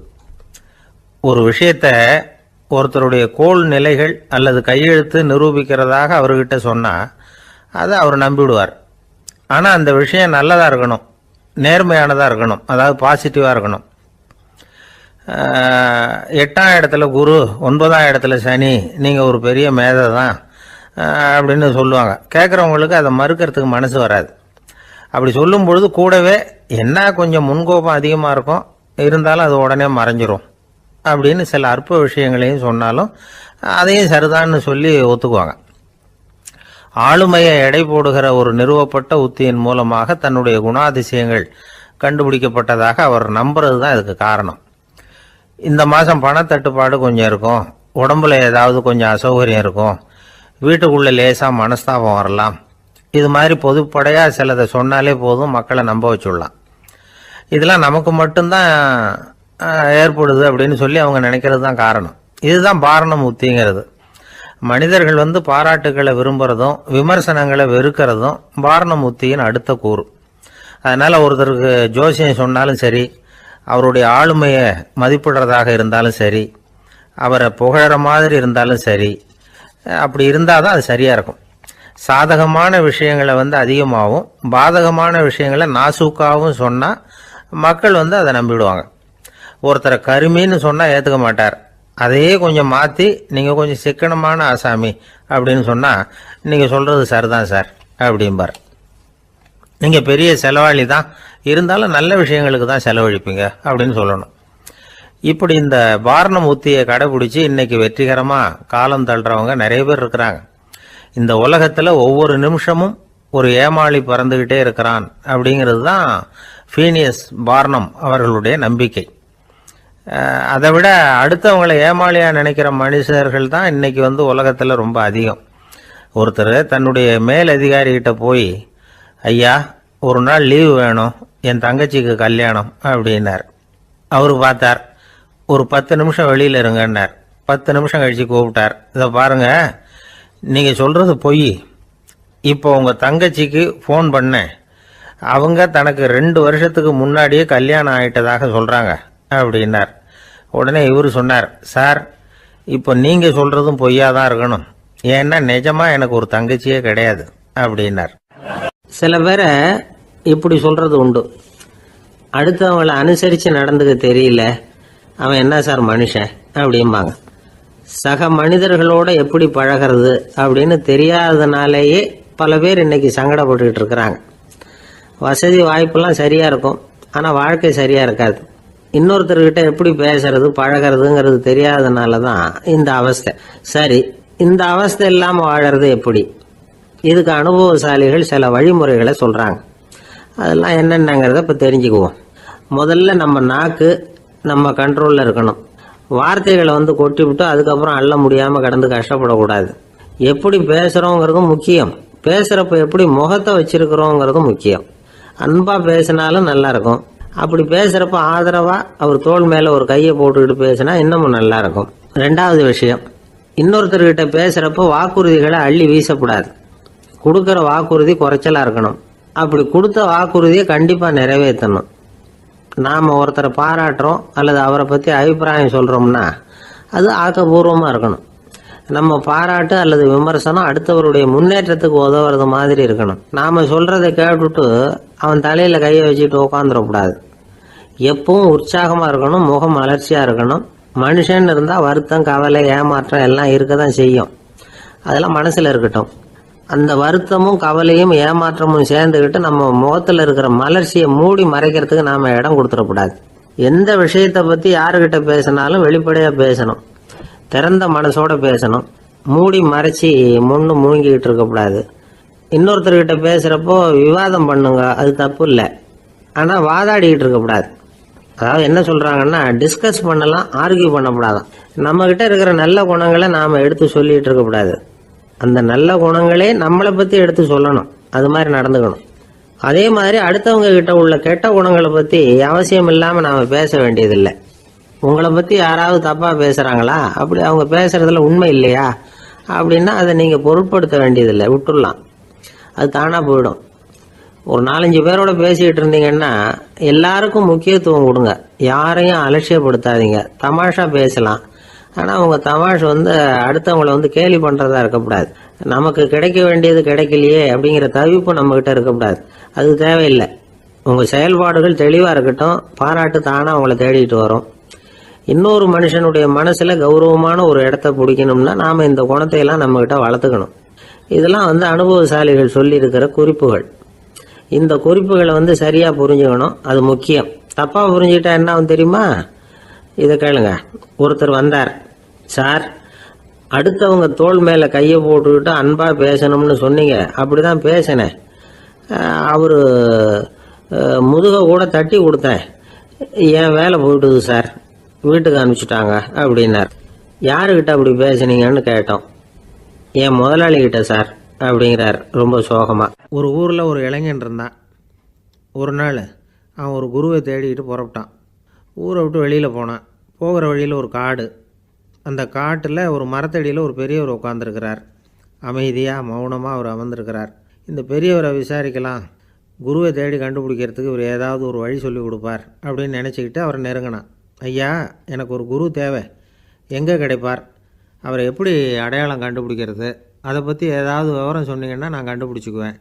ஒரு விஷயத்த ஒருத்தருடைய கோள் நிலைகள் அல்லது கையெழுத்து நிரூபிக்கிறதாக அவர்கிட்ட சொன்னால் அதை அவர் நம்பிவிடுவார். ஆனால் அந்த விஷயம் நல்லதாக இருக்கணும், நேர்மையானதாக இருக்கணும், அதாவது பாசிட்டிவாக இருக்கணும். 8ஆம் இடத்துல குரு, 9ஆம் இடத்துல சனி, நீங்கள் ஒரு பெரிய மேதை தான் அப்படின்னு சொல்லுவாங்க. கேட்குறவங்களுக்கு அதை மறுக்கிறதுக்கு மனசு வராது. அப்படி சொல்லும் பொழுது கூடவே என்ன கொஞ்சம் முன்கோபம் அதிகமாக இருக்கும், இருந்தாலும் அது உடனே மறைஞ்சிரும் அப்படின்னு சில அற்ப விஷயங்களையும் சொன்னாலும் அதையும் சரிதான்னு சொல்லி ஒத்துக்குவாங்க. ஆளுமையை எடை போடுகிற ஒரு நிறுவப்பட்ட உத்தியின் மூலமாக தன்னுடைய குணாதிசயங்கள் கண்டுபிடிக்கப்பட்டதாக அவர் நம்புறது தான் இதுக்கு காரணம். இந்த மாதம் பணத்தட்டுப்பாடு கொஞ்சம் இருக்கும், உடம்புல ஏதாவது கொஞ்சம் அசௌகரியம் இருக்கும், வீட்டுக்குள்ளே லேசாக மனஸ்தாபம் வரலாம், இது மாதிரி பொதுப்படையாக சிலதை சொன்னாலே போதும், மக்களை நம்ப வச்சுடலாம். இதெல்லாம் நமக்கு மட்டும்தான் ஏற்படுது அப்படின்னு சொல்லி அவங்க நினைக்கிறது தான் காரணம். இதுதான் பார்னம் உத்திங்கிறது. மனிதர்கள் பாராட்டுக்களை விரும்புகிறதும் விமர்சனங்களை வெறுக்கிறதும் பார்னம் உத்தியின் அடுத்த கூறு. அதனால் ஒருத்தருக்கு ஜோசியம் சொன்னாலும் சரி, அவருடைய ஆளுமையை மதிப்பிடுறதாக இருந்தாலும் சரி, அவரை புகழற மாதிரி இருந்தாலும் சரி, அப்படி இருந்தால் தான் அது சரியாக இருக்கும். சாதகமான விஷயங்களை அதிகமாகவும் பாதகமான விஷயங்களை நாசூக்காகவும் சொன்னால் மக்கள் அதை நம்பிவிடுவாங்க. ஒருத்தரை கருமின்னு சொன்னால் ஏற்றுக்க மாட்டார். அதையே கொஞ்சம் மாற்றி நீங்கள் கொஞ்சம் சிக்கனமான ஆசாமி அப்படின்னு சொன்னால் நீங்கள் சொல்கிறது சரிதான் சார் அப்படிம்பார். நீங்கள் பெரிய செலவாளி தான், இருந்தாலும் நல்ல விஷயங்களுக்கு தான் செலவழிப்பீங்க அப்படின்னு சொல்லணும். இப்படி இந்த பார்னம் உத்தியை கடைபிடிச்சி இன்னைக்கு வெற்றிகரமாக காலம் தள்ளுறவங்க நிறைய பேர் இருக்கிறாங்க. இந்த உலகத்தில் ஒவ்வொரு நிமிஷமும் ஒரு ஏமாளி பறந்துக்கிட்டே இருக்கிறான் அப்படிங்கிறது தான் ஃபீனியஸ் பார்னம் அவர்களுடைய நம்பிக்கை. அதை விட அடுத்தவங்களை ஏமாளியாக நினைக்கிற மனுஷர்கள் தான் இன்னைக்கு உலகத்தில் ரொம்ப அதிகம். ஒருத்தர் தன்னுடைய மேல் அதிகாரிகிட்ட போய், ஐயா ஒரு நாள் லீவு வேணும், என் தங்கச்சிக்கு கல்யாணம் அப்படின்னார். அவர் பார்த்தார், ஒரு 10 நிமிஷம் வெளியில் இருங்கன்னார். 10 நிமிஷம் கழித்து கூப்பிட்டார், இதை பாருங்க, நீங்கள் சொல்கிறது பொய், இப்போ உங்கள் தங்கச்சிக்கு ஃபோன் பண்ணேன், அவங்க தனக்கு 2 வருஷத்துக்கு முன்னாடியே கல்யாணம் ஆகிட்டதாக சொல்கிறாங்க அப்படின்னார். உடனே இவர் சொன்னார், சார் இப்போ நீங்கள் சொல்கிறதும் பொய்யாக தான் இருக்கணும், ஏன்னா நிஜமாக எனக்கு ஒரு தங்கச்சியே கிடையாது அப்படின்னார். சில பேரை இப்படி சொல்கிறது உண்டு, அடுத்தவங்களை அனுசரித்து நடந்துக்க தெரியல, அவன் என்ன சார் மனுஷன் அப்படிம்பாங்க. சக மனிதர்களோட எப்படி பழகிறது அப்படின்னு தெரியாததுனாலேயே பல பேர் இன்னைக்கு சங்கடப்பட்டுக்கிட்டு இருக்கிறாங்க. வசதி வாய்ப்பெல்லாம் சரியாக இருக்கும், ஆனால் வாழ்க்கை சரியாக இருக்காது. இன்னொருத்தர்கிட்ட எப்படி பேசுறது பழகிறதுங்கிறது தெரியாததுனால தான் இந்த அவஸ்தை. சரி, இந்த அவஸ்தை இல்லாமல் வாழறது எப்படி? இதுக்கு அனுபவசாலிகள் சில வழிமுறைகளை சொல்கிறாங்க. அதெல்லாம் என்னென்னங்கிறத இப்போ தெரிஞ்சுக்குவோம். முதல்ல நம்ம நாக்கு நம்ம கண்ட்ரோலில் இருக்கணும். வார்த்தைகளை கொட்டி விட்டு அதுக்கப்புறம் அள்ள முடியாமல் கடந்து கஷ்டப்படக்கூடாது. எப்படி பேசுகிறோங்கிறதும் முக்கியம், பேசுகிறப்ப எப்படி முகத்தை வச்சிருக்கிறோங்கிறதும் முக்கியம். அன்பாக பேசினாலும் நல்லாயிருக்கும். அப்படி பேசுகிறப்ப ஆதரவாக அவர் தோள் மேலே ஒரு கையை போட்டுக்கிட்டு பேசினா இன்னமும் நல்லாயிருக்கும். ரெண்டாவது விஷயம், இன்னொருத்தர்கிட்ட பேசுகிறப்ப வாக்குறுதிகளை அள்ளி வீசக்கூடாது. கொடுக்குற வாக்குறுதி குறைச்சலாக இருக்கணும். அப்படி கொடுத்த வாக்குறுதியை கண்டிப்பாக நிறைவேற்றணும். நாம் ஒருத்தரை பாராட்டுறோம் அல்லது அவரை பற்றி அபிப்பிராயம் சொல்கிறோம்னா அது ஆக்கப்பூர்வமாக இருக்கணும். நம்ம பாராட்டு அல்லது விமர்சனம் அடுத்தவருடைய முன்னேற்றத்துக்கு உதவுறது மாதிரி இருக்கணும். நாம் சொல்கிறத கேட்டுட்டு அவன் தலையில் கையை வச்சுட்டு உட்காந்துடக்கூடாது. எப்பவும் உற்சாகமாக இருக்கணும், முகம் மலர்ச்சியாக இருக்கணும். மனுஷன் இருந்தால் வருத்தம், கவலை, ஏமாற்றம் எல்லாம் இருக்க தான் செய்யும். அதெல்லாம் மனசில் இருக்கட்டும். அந்த வருத்தமும் கவலையும் ஏமாற்றமும் சேர்ந்துக்கிட்டு நம்ம முகத்தில் இருக்கிற மலர்ச்சியை மூடி மறைக்கிறதுக்கு நாம் இடம் கொடுத்துடக்கூடாது. எந்த விஷயத்தை பற்றி யாருக்கிட்ட பேசினாலும் வெளிப்படையாக பேசணும், திறந்த மனசோட பேசணும். மூடி மறைச்சி முன்னு முழுங்கிக்கிட்டு இருக்கக்கூடாது. இன்னொருத்தர்கிட்ட பேசுகிறப்போ விவாதம் பண்ணுங்க, அது தப்பு இல்லை. ஆனால் வாதாடிக்கிட்டு இருக்கக்கூடாது. அதாவது என்ன சொல்கிறாங்கன்னா, டிஸ்கஸ் பண்ணலாம், ஆர்கியூ பண்ணக்கூடாதான். நம்மக்கிட்ட இருக்கிற நல்ல குணங்களை நாம் எடுத்து சொல்லிகிட்டு இருக்கக்கூடாது. அந்த நல்ல குணங்களே நம்மளை பற்றி எடுத்து சொல்லணும். அது மாதிரி நடந்துக்கணும். அதே மாதிரி அடுத்தவங்க கிட்ட உள்ள கெட்ட குணங்களை பற்றி அவசியம் இல்லாமல் நாம் பேச வேண்டியதில்லை. உங்களை பற்றி யாராவது தப்பாக பேசுகிறாங்களா, அப்படி அவங்க பேசுகிறதுல உண்மை இல்லையா அப்படின்னா அதை நீங்கள் பொருட்படுத்த வேண்டியதில்லை, விட்டுடலாம். அது தானாக போயிடும். ஒரு 4-5 பேரோட பேசிக்கிட்டு இருந்தீங்கன்னா எல்லாருக்கும் முக்கியத்துவம் கொடுங்க, யாரையும் அலட்சியப்படுத்தாதீங்க. தமாஷா பேசலாம், ஆனால் அவங்க தமாஷ் அடுத்தவங்களை கேலி பண்ணுறதா இருக்கக்கூடாது. நமக்கு கிடைக்க வேண்டியது கிடைக்கலையே அப்படிங்கிற தவிப்பு நம்மக்கிட்ட இருக்கக்கூடாது. அது தேவையில்லை. உங்கள் செயல்பாடுகள் தெளிவாக இருக்கட்டும், பாராட்டு தானாக அவங்கள தேடிட்டு வரும். இன்னொரு மனுஷனுடைய மனசில் கௌரவமான ஒரு இடத்த பிடிக்கணும்னா நாம் இந்த குணத்தையெல்லாம் நம்மக்கிட்ட வளர்த்துக்கணும். இதெல்லாம் அனுபவசாலிகள் சொல்லியிருக்கிற குறிப்புகள். இந்த குறிப்புகளை சரியாக புரிஞ்சுக்கணும், அது முக்கியம். தப்பாக புரிஞ்சுக்கிட்டா என்ன ஆகும் தெரியுமா? இதை கேளுங்க. ஒருத்தர் வந்தார், சார் அடுத்தவங்க தோள் மேலே கையை போட்டுக்கிட்டு அன்பாக பேசணும்னு சொன்னீங்க, அப்படி தான் பேசினேன். அவர் முதுகை கூட தட்டி கொடுத்தேன், என் வேலை போயிட்டுது சார், வீட்டுக்கு அனுப்பிச்சிட்டாங்க அப்படின்னார். யாருக்கிட்ட அப்படி பேசுனீங்கன்னு கேட்டோம். என் முதலாளிகிட்ட சார் அப்படிங்கிறார் ரொம்ப சோகமாக. ஒரு ஊரில் ஒரு இளைஞன் இருந்தான். ஒரு நாள் அவன் ஒரு குருவை தேடிக்கிட்டு புறப்பட்டான். ஊரை விட்டு வெளியில் போனான். போகிற வழியில் ஒரு காடு. அந்த காட்டில் ஒரு மரத்தடியில் ஒரு பெரியவர் உட்காந்துருக்கிறார். அமைதியாக மௌனமாக அவர் அமர்ந்திருக்கிறார். இந்த பெரியவரை விசாரிக்கலாம், குருவை தேடி கண்டுபிடிக்கிறதுக்கு இவர் ஏதாவது ஒரு வழி சொல்லி கொடுப்பார் அப்படின்னு நினச்சிக்கிட்டு அவரை நெருங்கினான். ஐயா, எனக்கு ஒரு குரு தேவை, எங்கே கிடைப்பார், அவரை எப்படி அடையாளம் கண்டுபிடிக்கிறது, அதை பற்றி ஏதாவது விவரம் சொன்னீங்கன்னா நான் கண்டுபிடிச்சிக்குவேன்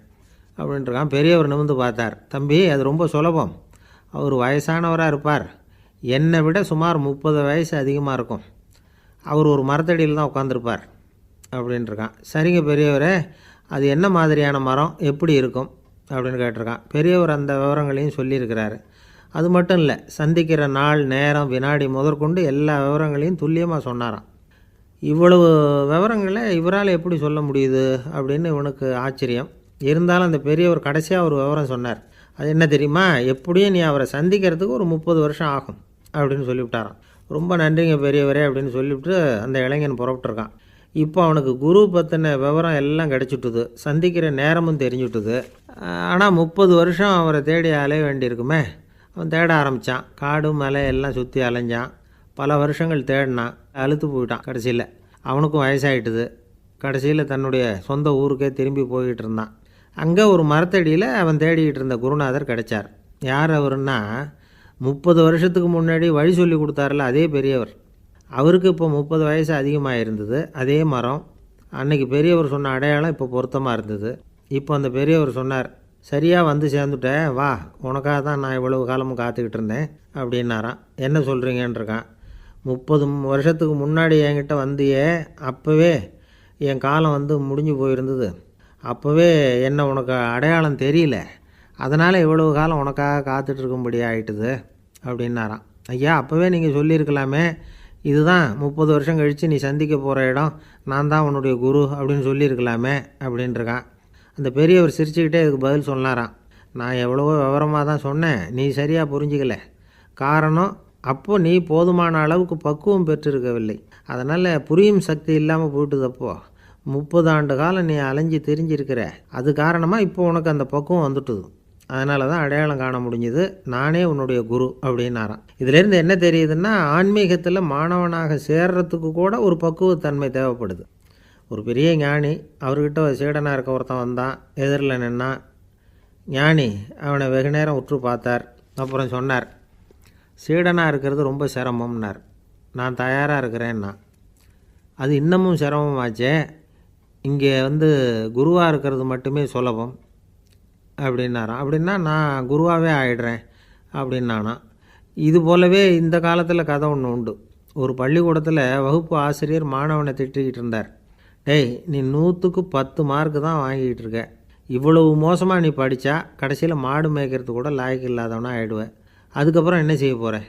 அப்படின்ட்டுருக்கான். பெரியவர் நிமிர்ந்து பார்த்தார். தம்பி, அது ரொம்ப சுலபம். அவர் வயசானவராக இருப்பார், என்னை விட சுமார் 30 வயசு அதிகமாக இருக்கும். அவர் ஒரு மரத்தடியில் தான் உட்காந்துருப்பார் அப்படின்ட்டுருக்கான். சரிங்க பெரியவரே, அது என்ன மாதிரியான மரம், எப்படி இருக்கும் அப்படின்னு கேட்டிருக்கான். பெரியவர் அந்த விவரங்களையும் சொல்லியிருக்கிறாரு. அது மட்டும் இல்லை, சந்திக்கிற நாள், நேரம், வினாடி முதற்கொண்டு எல்லா விவரங்களையும் துல்லியமாக சொன்னாராம். இவ்வளவு விவரங்களை இவரால் எப்படி சொல்ல முடியுது அப்படின்னு இவனுக்கு ஆச்சரியம். இருந்தாலும் அந்த பெரியவர் கடைசியாக ஒரு விவரம் சொன்னார். அது என்ன தெரியுமா? எப்படியும் நீ அவரை சந்திக்கிறதுக்கு ஒரு 30 வருஷம் ஆகும் அப்படின்னு சொல்லிவிட்டாரான். ரொம்ப நன்றிங்க பெரியவரே அப்படின்னு சொல்லிவிட்டு அந்த இளைஞன் புறப்பட்டுருக்கான். இப்போ அவனுக்கு குரு பற்றின விவரம் எல்லாம் கிடச்சிட்டுது, சந்திக்கிற நேரமும் தெரிஞ்சுட்டுது. ஆனால் 30 வருஷம் அவரை தேடி அலைய வேண்டியிருக்குமே. அவன் தேட ஆரம்பித்தான். காடு மலை எல்லாம் சுற்றி அலைஞ்சான். பல வருஷங்கள் தேடினான், அழுத்து போயிட்டான். கடைசியில் அவனுக்கும் வயசாகிட்டுது. கடைசியில் தன்னுடைய சொந்த ஊருக்கே திரும்பி போய்கிட்டு இருந்தான். அங்கே ஒரு மரத்தடியில் அவன் தேடிக்கிட்டு இருந்த குருநாதர் கிடைச்சார். யார் அவருன்னா, 30 வருஷத்துக்கு முன்னாடி வழி சொல்லி கொடுத்தாரில்ல அதே பெரியவர். அவருக்கு இப்போ 30 வயசு அதிகமாக இருந்தது. அதே மரம், அன்னைக்கு பெரியவர் சொன்ன அடையாளம் இப்போ பொருத்தமாக இருந்தது. இப்போ அந்த பெரியவர் சொன்னார், சரியாக வந்து சேர்ந்துட்டேன், வா, உனக்காக தான் நான் இவ்வளவு காலமும் காத்துக்கிட்டு இருந்தேன் அப்படின்னாரான். என்ன சொல்கிறீங்கன்றிருக்கான். 30 வருஷத்துக்கு முன்னாடி என்கிட்ட வந்தியே, அப்போவே என் காலம் முடிஞ்சு போயிருந்தது. அப்போவே என்ன உனக்கு அடையாளம் தெரியல, அதனால் இவ்வளவு காலம் உனக்காக காத்துட்ருக்கும்படி ஆகிட்டுது அப்படின்னாராம். ஐயா, அப்போவே நீங்கள் சொல்லியிருக்கலாமே, இதுதான் 30 வருஷம் கழித்து நீ சந்திக்க போகிற இடம், நான் தான் உன்னுடைய குரு அப்படின்னு சொல்லியிருக்கலாமே அப்படின்ட்டுருக்கான். அந்த பெரியவர் சிரிச்சுக்கிட்டே இதுக்கு பதில் சொன்னாராம். நான் எவ்வளவோ விவரமாக தான் சொன்னேன், நீ சரியாக புரிஞ்சிக்கல. காரணம், அப்போது நீ போதுமான அளவுக்கு பக்குவம் பெற்றிருக்கவில்லை, அதனால் புரியும் சக்தி இல்லாமல் போயிட்டுது. அப்போது 30 ஆண்டு காலம் நீ அலைஞ்சு திரிஞ்சிருக்கிற, அது காரணமாக இப்போ உனக்கு அந்த பக்குவம் வந்துட்டுது. அதனால தான் அடையாளம் காண முடிஞ்சுது. நானே உன்னுடைய குரு அப்படின்னாராம். இதிலேருந்து என்ன தெரியுதுன்னா, ஆன்மீகத்தில் மாணவனாக சேர்றதுக்கு கூட ஒரு பக்குவத்தன்மை தேவைப்படுது. ஒரு பெரிய ஞானி, அவர்கிட்ட சீடனாக இருக்க ஒருத்தன் வந்தான், எதிரில் நின்னான். ஞானி அவனை வெகு நேரம் உற்று பார்த்தார். அப்புறம் சொன்னார், சீடனாக இருக்கிறது ரொம்ப சிரமம்னார். நான் தயாராக இருக்கிறேன்னா. அது இன்னமும் சிரமமாச்சே, இங்கே குருவாக இருக்கிறது மட்டுமே சுலபம் அப்படின்னாராம். அப்படின்னா நான் குருவாகவே ஆகிடுறேன் அப்படின்னானா. இது போலவே இந்த காலத்தில் கதை ஒன்று உண்டு. ஒரு பள்ளிக்கூடத்தில் வகுப்பு ஆசிரியர் மாணவனை திட்டிக்கிட்டு இருந்தார். டேய், நீ 100க்கு 10 மார்க்கு தான் வாங்கிக்கிட்டு இருக்க. இவ்வளவு மோசமாக நீ படித்தா கடைசியில் மாடு மேய்க்கிறது கூட லாய்க்கு இல்லாதவனா ஆகிடுவேன். அதுக்கப்புறம் என்ன செய்ய போகிறேன்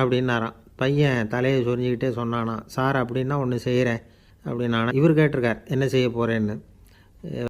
அப்படின்னாராம். பையன் தலையை சொரிஞ்சிக்கிட்டே சொன்னானா, சார் அப்படின்னா ஒன்று செய்கிறேன் அப்படின்னானா. இவர் கேட்டிருக்கார், என்ன செய்ய போகிறேன்னு.